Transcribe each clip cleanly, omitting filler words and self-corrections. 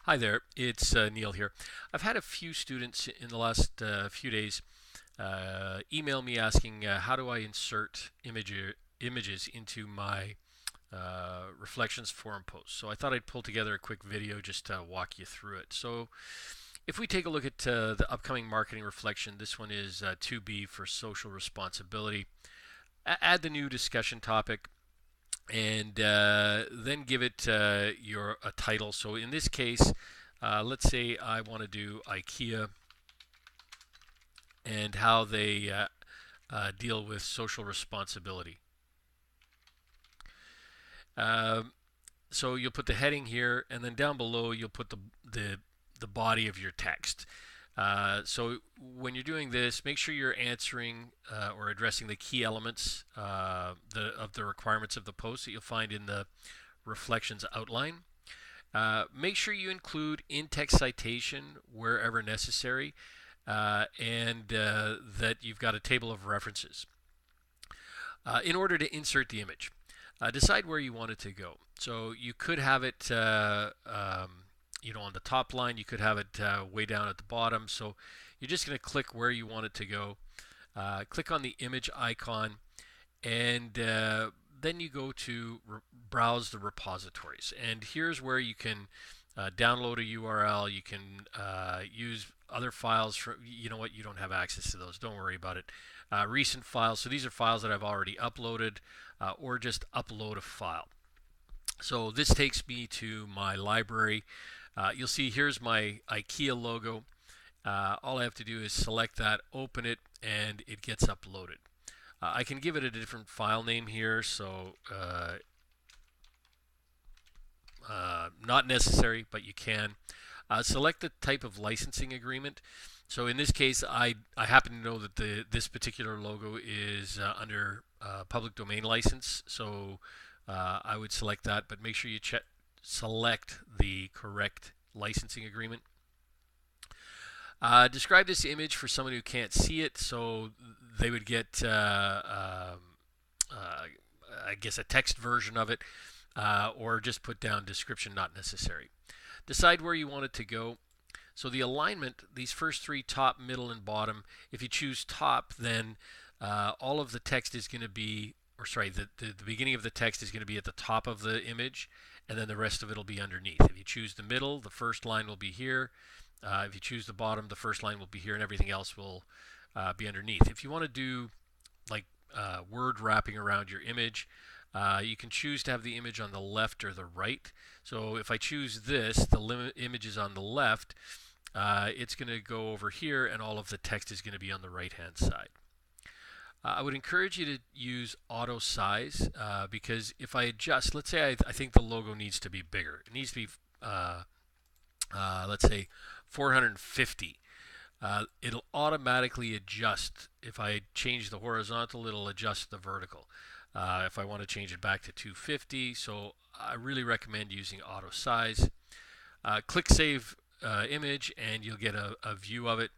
Hi there, it's Neil here. I've had a few students in the last few days email me asking how do I insert images into my reflections forum posts. So I thought I'd pull together a quick video just to walk you through it. So if we take a look at the upcoming marketing reflection, this one is 2B for social responsibility. Add the new discussion topic and then give it your a title. So in this case, let's say I want to do IKEA and how they deal with social responsibility. Um, so you'll put the heading here, and then down below you'll put the body of your text. So when you're doing this, make sure you're answering or addressing the key elements of the requirements of the post that you'll find in the reflections outline. Make sure you include in-text citation wherever necessary, and that you've got a table of references. In order to insert the image, decide where you want it to go. So you could have it on the top line, you could have it way down at the bottom. So you're just going to click where you want it to go. Click on the image icon, and then you go to browse the repositories. And here's where you can download a URL. You can use other files. You know what? You don't have access to those. Don't worry about it. Recent files. So these are files that I've already uploaded, or just upload a file. So this takes me to my library. You'll see here's my IKEA logo. All I have to do is select that, open it, and it gets uploaded. I can give it a different file name here, so not necessary, but you can. Select the type of licensing agreement. So in this case, I happen to know that this particular logo is under public domain license, so I would select that, but make sure you select the correct licensing agreement. Describe this image for someone who can't see it, so they would get, I guess, a text version of it, or just put down description not necessary. Decide where you want it to go. So the alignment, these first three, top, middle, and bottom, if you choose top, then all of the text is going to be, or sorry, the beginning of the text is going to be at the top of the image, and then the rest of it will be underneath. If you choose the middle, the first line will be here. If you choose the bottom, the first line will be here, and everything else will be underneath. If you want to do like word wrapping around your image, you can choose to have the image on the left or the right. So if I choose this, the image is on the left, it's going to go over here, and all of the text is going to be on the right-hand side. I would encourage you to use auto size, because if I adjust, let's say I think the logo needs to be bigger. It needs to be, let's say, 450. It'll automatically adjust. If I change the horizontal, it'll adjust the vertical. If I want to change it back to 250, so I really recommend using auto size. Click Save Image, and you'll get a view of it.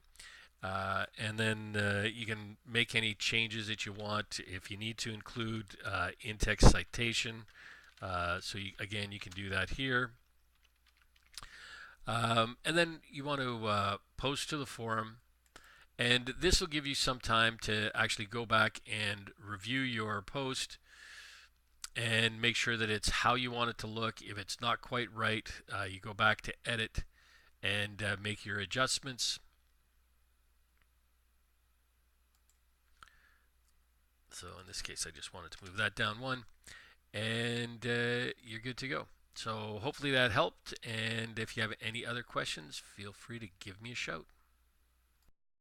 And then you can make any changes that you want. If you need to include in-text citation, so again, you can do that here. And then you want to post to the forum, and this will give you some time to actually go back and review your post and make sure that it's how you want it to look. If it's not quite right, you go back to edit and make your adjustments. So in this case, I just wanted to move that down one, and you're good to go. So hopefully that helped, and if you have any other questions, feel free to give me a shout.